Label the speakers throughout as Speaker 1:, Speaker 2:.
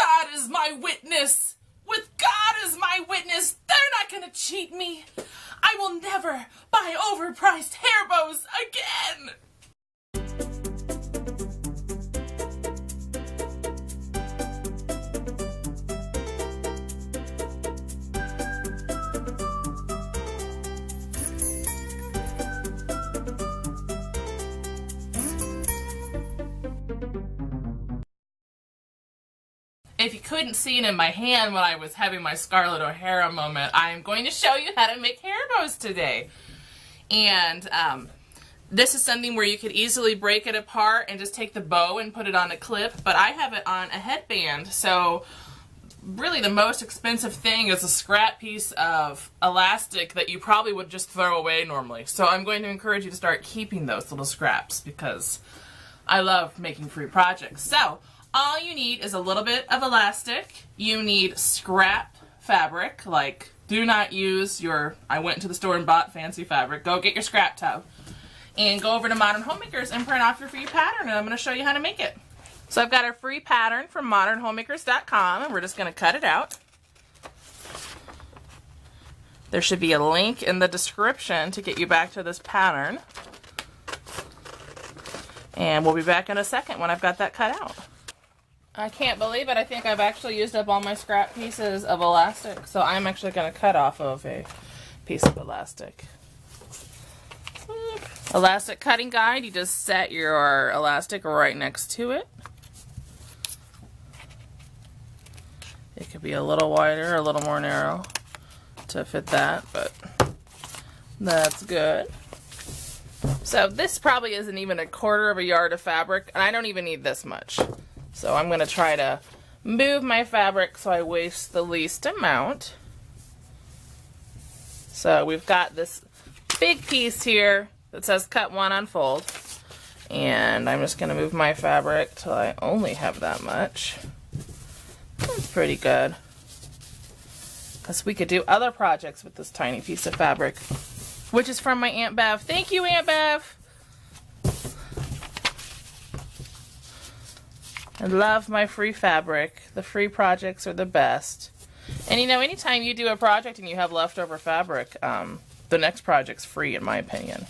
Speaker 1: God as my witness, with God as my witness, they're not gonna cheat me. I will never buy overpriced hair bows again. If you couldn't see it in my hand when I was having my Scarlett O'Hara moment, I'm going to show you how to make hair bows today. And this is something where you could easily break it apart and just take the bow and put it on a clip, but I have it on a headband, so really the most expensive thing is a scrap piece of elastic that you probably would just throw away normally. So I'm going to encourage you to start keeping those little scraps because I love making free projects. So all you need is a little bit of elastic. You need scrap fabric, like do not use your, I went to the store and bought fancy fabric. Go get your scrap tub and go over to Modern Homemakers and print off your free pattern, and I'm going to show you how to make it. So I've got our free pattern from modernhomemakers.com, and we're just going to cut it out. There should be a link in the description to get you back to this pattern. And we'll be back in a second when I've got that cut out. I can't believe it. I think I've actually used up all my scrap pieces of elastic. So I'm actually going to cut off of a piece of elastic. Elastic cutting guide. You just set your elastic right next to it. It could be a little wider, a little more narrow to fit that, but that's good. So this probably isn't even a quarter of a yard of fabric, and I don't even need this much. So I'm going to try to move my fabric so I waste the least amount. So we've got this big piece here that says cut 1, unfold. And I'm just going to move my fabric till I only have that much. That's pretty good. Because we could do other projects with this tiny piece of fabric. Which is from my Aunt Bev. Thank you, Aunt Bev! I love my free fabric. The free projects are the best. And you know, anytime you do a project and you have leftover fabric, the next project's free in my opinion.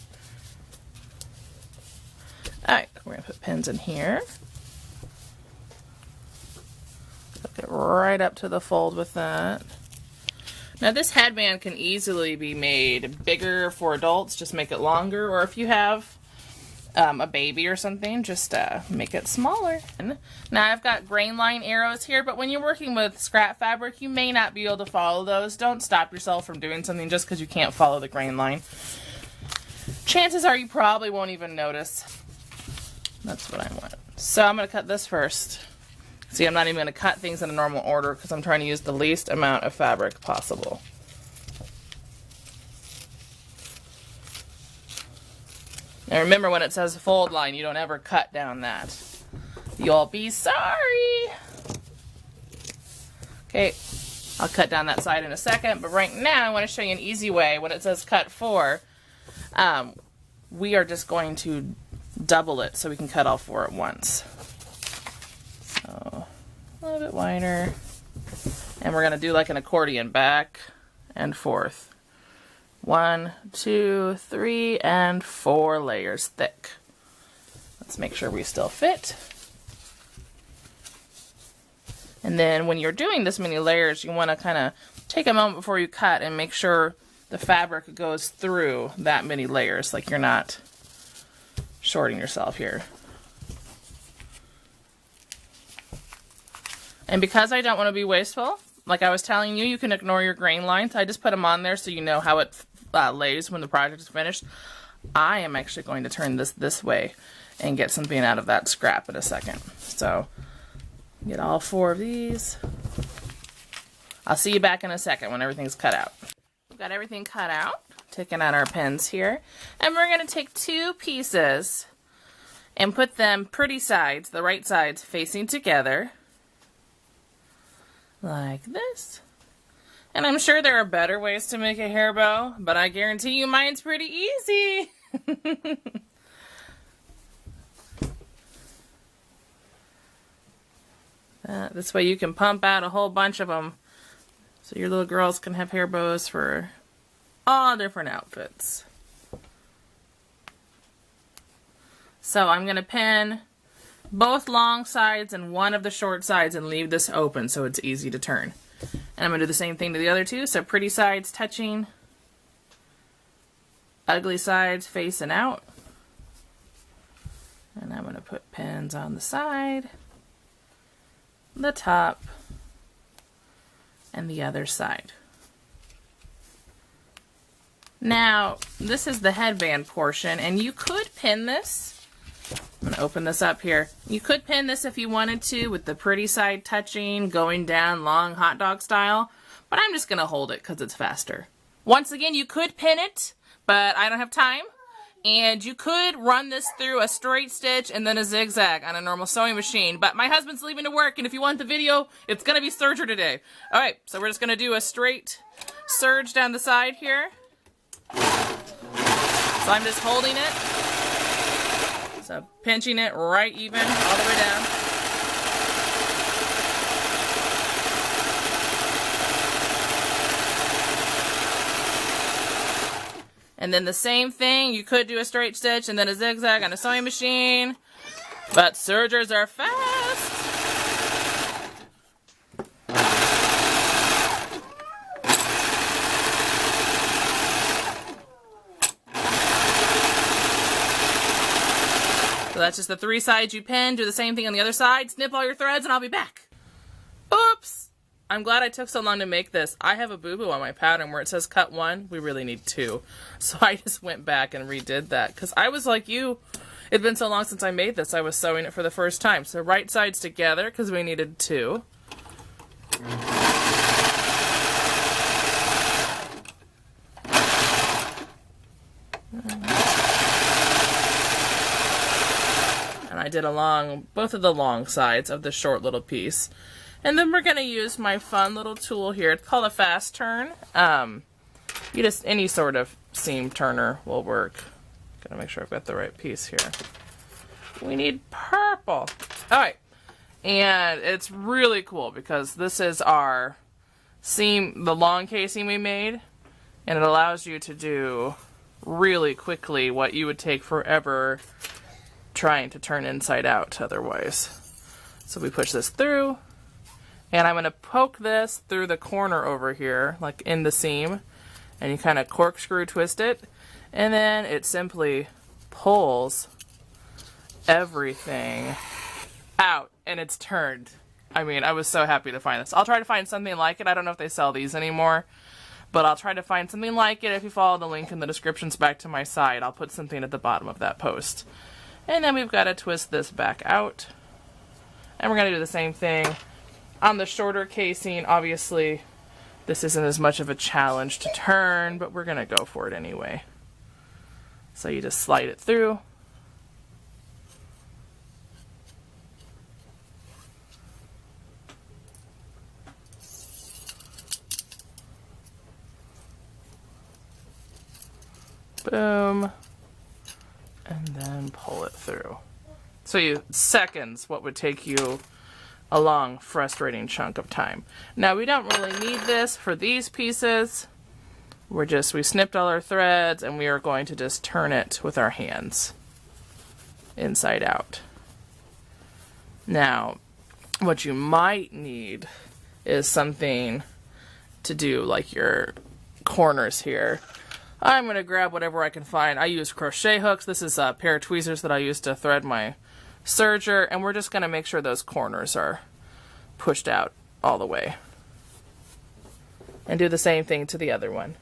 Speaker 1: Alright, we're going to put pins in here. Get right up to the fold with that. Now this headband can easily be made bigger for adults, just make it longer, or if you have a baby or something, just make it smaller. Now I've got grain line arrows here, but when you're working with scrap fabric, you may not be able to follow those. Don't stop yourself from doing something just because you can't follow the grain line. Chances are you probably won't even notice. That's what I want. So I'm going to cut this first. See, I'm not even going to cut things in a normal order because I'm trying to use the least amount of fabric possible. Now remember, when it says fold line, you don't ever cut down that. You'll be sorry. Okay, I'll cut down that side in a second, but right now I want to show you an easy way. When it says cut 4, we are just going to double it so we can cut all 4 at once. So, a little bit wider. And we're going to do like an accordion, back and forth. 1, 2, 3, and 4 layers thick. Let's make sure we still fit. And then when you're doing this many layers, you want to kind of take a moment before you cut and make sure the fabric goes through that many layers, like you're not shorting yourself here. And because I don't want to be wasteful, like I was telling you, you can ignore your grain lines. I just put them on there so you know how it lays when the project is finished. I am actually going to turn this way and get something out of that scrap in a second. So, get all 4 of these. I'll see you back in a second when everything's cut out. We've got everything cut out, taking out our pins here, and we're going to take 2 pieces and put them pretty sides, the right sides, facing together. Like this. And I'm sure there are better ways to make a hair bow, but I guarantee you mine's pretty easy. This way you can pump out a whole bunch of them so your little girls can have hair bows for all different outfits. So I'm going to pin both long sides and one of the short sides and leave this open so it's easy to turn. And I'm going to do the same thing to the other two. So pretty sides touching, ugly sides facing out. And I'm going to put pins on the side, the top, and the other side. Now, this is the headband portion, and you could pin this. I'm going to open this up here. You could pin this if you wanted to with the pretty side touching, going down long hot dog style, but I'm just going to hold it because it's faster. Once again, you could pin it, but I don't have time. And you could run this through a straight stitch and then a zigzag on a normal sewing machine, but my husband's leaving to work, and if you want the video, it's going to be serger today. Alright, so we're just going to do a straight serge down the side here. So I'm just holding it. So pinching it right even all the way down. And then the same thing, you could do a straight stitch and then a zigzag on a sewing machine, but sergers are fast. So that's just the 3 sides you pin. Do the same thing on the other side. Snip all your threads and I'll be back. Oops! I'm glad I took so long to make this. I have a boo-boo on my pattern where it says cut 1. We really need 2. So I just went back and redid that because I was like you. It'd been so long since I made this. I was sewing it for the first time. So right sides together because we needed 2. And I did along both of the long sides of the short little piece. And then we're going to use my fun little tool here. It's called a fast turn. Any sort of seam turner will work. Gotta make sure I've got the right piece here. We need purple. Alright. And it's really cool because this is our seam, the long casing we made. And it allows you to do really quickly what you would take forever trying to turn inside out otherwise. So we push this through, and I'm going to poke this through the corner over here, like in the seam, and you kind of corkscrew twist it, and then it simply pulls everything out, and it's turned. I mean, I was so happy to find this. I'll try to find something like it. I don't know if they sell these anymore, but I'll try to find something like it. If you follow the link in the descriptions back to my site, I'll put something at the bottom of that post. And then we've got to twist this back out. And we're going to do the same thing on the shorter casing. Obviously, this isn't as much of a challenge to turn, but we're going to go for it anyway. So you just slide it through. Boom. And then pull it through. So seconds, what would take you a long, frustrating chunk of time. Now we don't really need this for these pieces. We snipped all our threads and we are going to just turn it with our hands inside out. Now, what you might need is something to do like your corners here. I'm going to grab whatever I can find. I use crochet hooks. This is a pair of tweezers that I use to thread my serger, and we're just going to make sure those corners are pushed out all the way. And do the same thing to the other one.